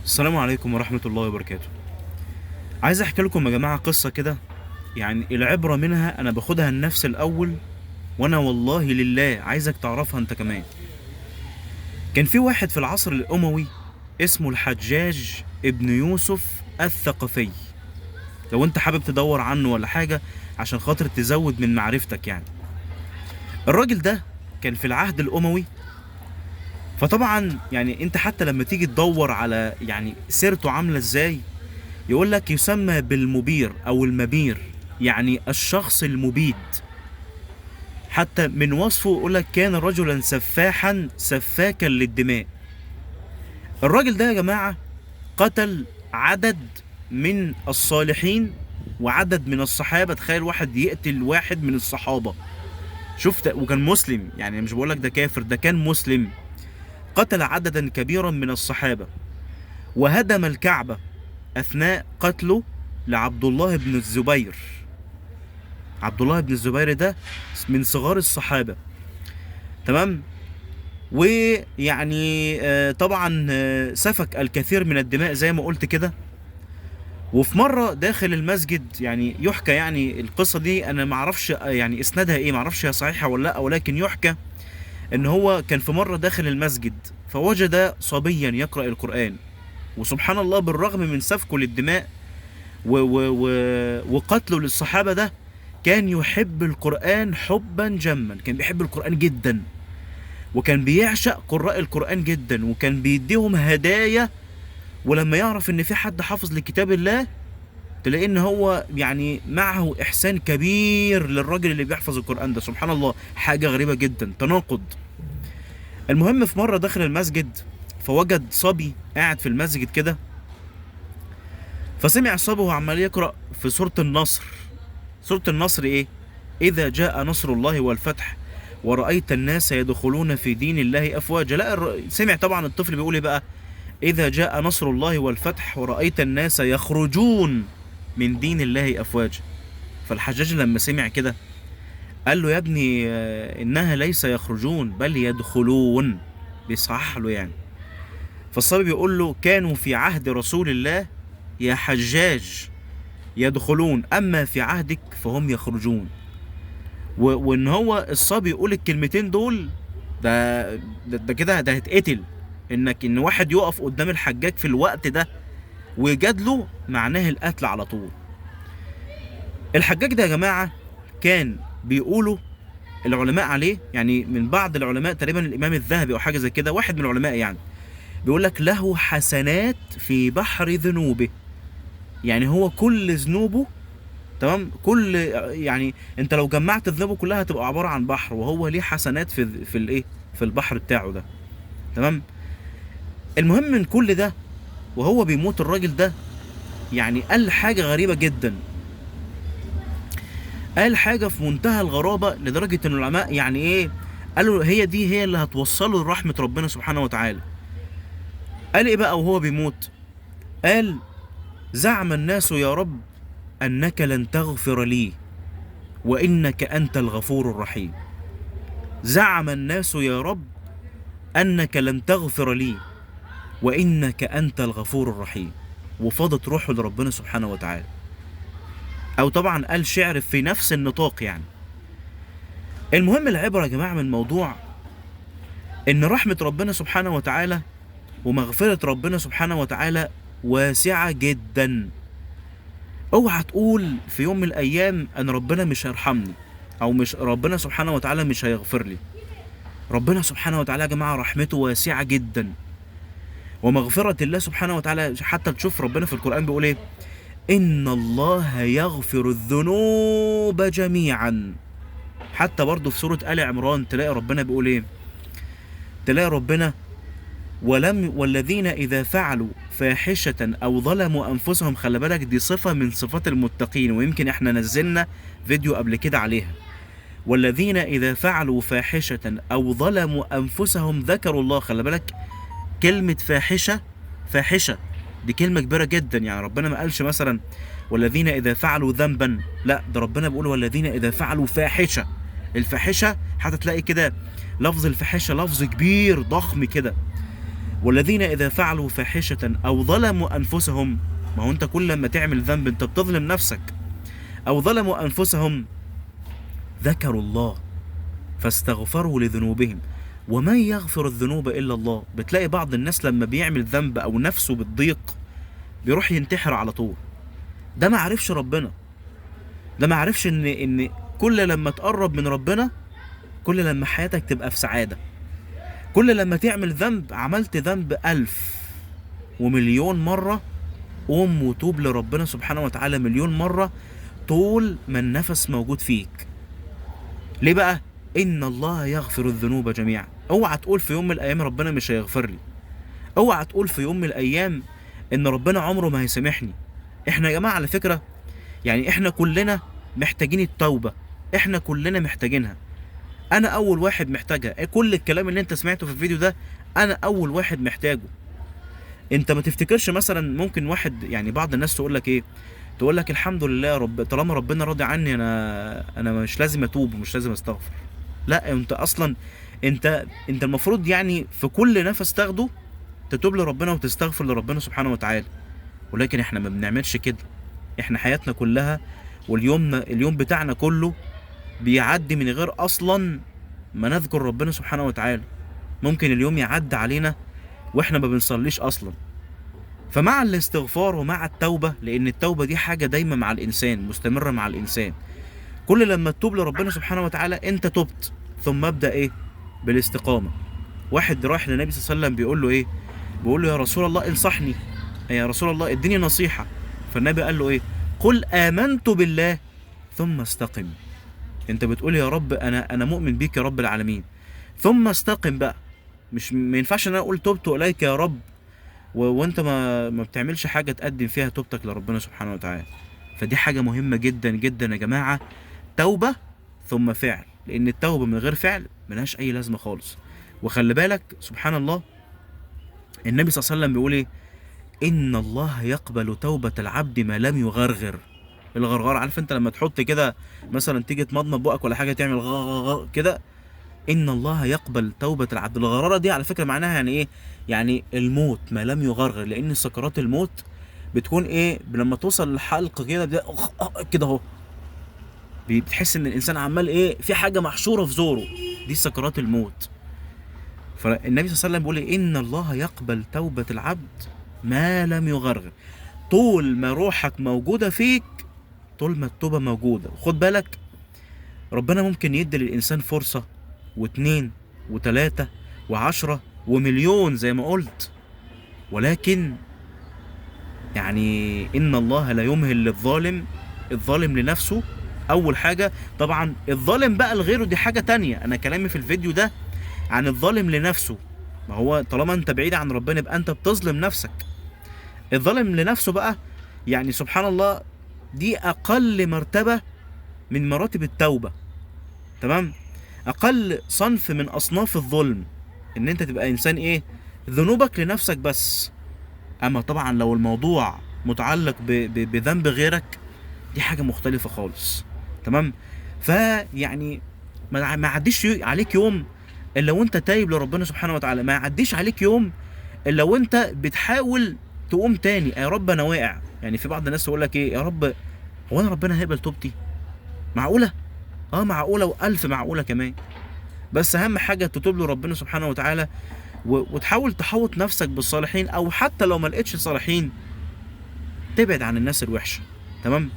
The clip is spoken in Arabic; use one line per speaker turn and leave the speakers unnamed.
السلام عليكم ورحمة الله وبركاته. عايز احكي لكم يا جماعة قصة كده، يعني العبرة منها انا باخدها النفس الاول، وانا والله لله عايزك تعرفها انت كمان. كان في واحد في العصر الاموي اسمه الحجاج ابن يوسف الثقفي. لو انت حابب تدور عنه ولا حاجة عشان خاطر تزود من معرفتك يعني. الراجل ده كان في العهد الاموي، فطبعا يعني انت حتى لما تيجي تدور على يعني سيرته عاملة ازاي، يقول لك يسمى بالمبير او المبير، يعني الشخص المبيد. حتى من وصفه يقول لك كان رجلا سفاحا سفاكا للدماء. الراجل ده يا جماعة قتل عدد من الصالحين وعدد من الصحابة. تخيل واحد يقتل واحد من الصحابة، شفت؟ وكان مسلم، يعني مش بقول لك ده كافر، ده كان مسلم. قتل عددا كبيرا من الصحابة وهدم الكعبة أثناء قتله لعبد الله بن الزبير. عبد الله بن الزبير ده من صغار الصحابة، تمام. ويعني طبعا سفك الكثير من الدماء زي ما قلت كده. وفي مرة داخل المسجد، يعني يحكى، يعني القصة دي انا معرفش يعني اسنادها ايه، معرفش هي صحيحة ولا لا، ولكن يحكى ان هو كان في مرة داخل المسجد فوجد صبيا يقرأ القرآن. وسبحان الله، بالرغم من سفكه للدماء وقتله للصحابة ده، كان يحب القرآن حبا جما. كان بيحب القرآن جدا، وكان بيعشق قراء القرآن جدا، وكان بيديهم هدايا. ولما يعرف ان في حد حافظ لكتاب الله، تلاقي ان هو يعني معه احسان كبير للراجل اللي بيحفظ القرآن ده. سبحان الله، حاجة غريبة جدا، تناقض. المهم في مرة داخل المسجد فوجد صبي قاعد في المسجد كده، فسمع الصبي وهو عمال يقرأ في سورة النصر. سورة النصر ايه؟ اذا جاء نصر الله والفتح ورأيت الناس يدخلون في دين الله افواجا. لا سمع طبعا الطفل بيقول ايه بقى؟ اذا جاء نصر الله والفتح ورأيت الناس يخرجون من دين الله افواجا. فالحجاج لما سمع كده قال له يا ابني انها ليس يخرجون بل يدخلون، بيصحح له يعني. فالصبي بيقول له كانوا في عهد رسول الله يا حجاج يدخلون، اما في عهدك فهم يخرجون. وان هو الصبي يقول الكلمتين دول، ده كده ده هيتقتل. ان واحد يقف قدام الحجاج في الوقت ده ويجادله، معناه القتل على طول. الحجاج ده يا جماعة كان بيقولوا العلماء عليه، يعني من بعض العلماء تقريبا الامام الذهبي او حاجة زي كده، واحد من العلماء يعني، بيقول لك له حسنات في بحر ذنوبه. يعني هو كل ذنوبه، تمام، كل يعني انت لو جمعت ذنوبه كلها هتبقى عبارة عن بحر، وهو ليه حسنات في الايه، في البحر بتاعه ده، تمام. المهم من كل ده وهو بيموت الراجل ده، يعني قال حاجة غريبة جدا. قال حاجة في منتهى الغرابة لدرجة ان العلماء يعني ايه، قالوا هي اللي هتوصله لرحمة ربنا سبحانه وتعالى. قال ايه بقى وهو بيموت؟ قال زعم الناس يا رب انك لن تغفر لي وانك انت الغفور الرحيم. زعم الناس يا رب انك لن تغفر لي وانك انت الغفور الرحيم، وفاضت روحه لربنا سبحانه وتعالى. او طبعا قال شعر في نفس النطاق يعني. المهم العبرة يا جماعة من الموضوع ان رحمة ربنا سبحانه وتعالى ومغفرة ربنا سبحانه وتعالى واسعة جدا. اوعى تقول في يوم من الايام ان ربنا مش هيرحمني، او مش ربنا سبحانه وتعالى مش هيغفر لي. ربنا سبحانه وتعالى يا جماعة رحمته واسعة جدا، ومغفرة الله سبحانه وتعالى. حتى تشوف ربنا في القرآن بيقول ايه؟ ان الله يغفر الذنوب جميعا. حتى برضه في سورة آل عمران تلاقي ربنا بيقول ايه؟ تلاقي ربنا والذين إذا فعلوا فاحشة أو ظلموا أنفسهم. خلي بالك دي صفة من صفات المتقين، ويمكن احنا نزلنا فيديو قبل كده عليها. والذين إذا فعلوا فاحشة أو ظلموا أنفسهم ذكروا الله. خلي بالك كلمة فاحشة دي كلمة كبيرة جدا. يعني ربنا ما قالش مثلا والذين إذا فعلوا ذنبا، لا، ده ربنا بيقول والذين إذا فعلوا فاحشة. الفاحشة حتى تلاقي كده لفظ الفاحشة لفظ كبير ضخم كده. والذين اذا فعلوا فاحشة او ظلموا انفسهم، ما هو انت كل ما تعمل ذنب انت بتظلم نفسك، او ظلموا انفسهم ذكروا الله فاستغفروا لذنوبهم ومن يغفر الذنوب الا الله. بتلاقي بعض الناس لما بيعمل ذنب او نفسه بتضيق بيروح ينتحر على طول. ده ما عرفش ربنا، ده ما عرفش ان كل لما تقرب من ربنا كل لما حياتك تبقى في سعادة. كل لما تعمل ذنب، عملت ذنب 1000 ومليون مرة، قوم وتوب لربنا سبحانه وتعالى مليون مرة طول ما النفس موجود فيك. ليه بقى؟ إن الله يغفر الذنوب جميعا. اوعى تقول في يوم من الأيام ربنا مش هيغفر لي، اوعى تقول في يوم من الأيام إن ربنا عمره ما هيسامحني. احنا يا جماعة على فكرة يعني احنا كلنا محتاجين التوبة، احنا كلنا محتاجينها. انا اول واحد محتاجها. كل الكلام اللي انت سمعته في الفيديو ده انا اول واحد محتاجه. انت ما تفتكرش مثلا ممكن واحد يعني بعض الناس تقول لك ايه، تقول لك الحمد لله يا رب طالما ربنا راضي عني انا مش لازم اتوب ومش لازم استغفر. لا، انت اصلا انت المفروض يعني في كل نفس تاخده تتوب لربنا وتستغفر لربنا سبحانه وتعالى. ولكن احنا ما بنعملش كده. احنا حياتنا كلها اليوم بتاعنا كله بيعدي من غير اصلا ما نذكر ربنا سبحانه وتعالى. ممكن اليوم يعدي علينا واحنا ما بنصليش اصلا. فمع الاستغفار ومع التوبة، لان التوبة دي حاجة دايما مع الانسان، مستمرة مع الانسان. كل لما تتوب لربنا سبحانه وتعالى انت تبت، ثم ابدأ ايه؟ بالاستقامة. واحد رايح للنبي صلى الله عليه وسلم بيقول له ايه؟ بيقول له يا رسول الله انصحني، يا رسول الله اديني نصيحة. فالنبي قال له ايه؟ قل آمنت بالله ثم استقم. انت بتقول يا رب انا مؤمن بيك يا رب العالمين، ثم استقم بقى. مش ما ينفعش ان انا اقول تبت اليك يا رب وانت ما بتعملش حاجه تقدم فيها توبتك لربنا سبحانه وتعالى. فدي حاجه مهمه جدا جدا يا جماعه، توبه ثم فعل، لان التوبه من غير فعل ملهاش اي لازمه خالص. وخلي بالك سبحان الله النبي صلى الله عليه وسلم بيقول ايه؟ ان الله يقبل توبه العبد ما لم يغرغر. الغرغره، عارف انت لما تحط كده مثلا تيجي تمضمض بقك ولا حاجه تعمل غغغ كده، ان الله يقبل توبه العبد. الغراره دي على فكره معناها يعني ايه؟ يعني الموت ما لم يغرغر، لان سكرات الموت بتكون ايه؟ لما توصل للحلق كده كده اهو بتحس ان الانسان عمال ايه؟ في حاجه محشوره في زوره، دي سكرات الموت. فالنبي صلى الله عليه وسلم بيقول إيه؟ ان الله يقبل توبه العبد ما لم يغرغر. طول ما روحك موجوده فيك طول ما التوبه موجوده. خد بالك ربنا ممكن يدي للإنسان فرصة واتنين وتلاتة وعشرة ومليون زي ما قلت، ولكن يعني إن الله لا يمهل للظالم، الظالم لنفسه أول حاجة. طبعا الظالم بقى لغيره دي حاجة تانية، أنا كلامي في الفيديو ده عن الظالم لنفسه. ما هو طالما أنت بعيد عن ربنا يبقى أنت بتظلم نفسك. الظالم لنفسه بقى يعني سبحان الله دي أقل مرتبة من مراتب التوبة، تمام؟ اقل صنف من اصناف الظلم ان انت تبقى انسان ايه؟ ذنوبك لنفسك بس. اما طبعا لو الموضوع متعلق بذنب غيرك دي حاجة مختلفة خالص، تمام؟ فيعني ما عديش عليك يوم الا وانت تايب لربنا سبحانه وتعالى، ما يعديش عليك يوم الا وانت بتحاول تقوم تاني. يا رب انا واقع. يعني في بعض الناس تقول لك ايه؟ يا رب هو انا ربنا هيقبل توبتي؟ معقولة؟ معقولة، وألف معقولة كمان. بس أهم حاجة تتوب له ربنا سبحانه وتعالى وتحاول تحوط نفسك بالصالحين، أو حتى لو ما لقيتش صالحين تبعد عن الناس الوحشة، تمام؟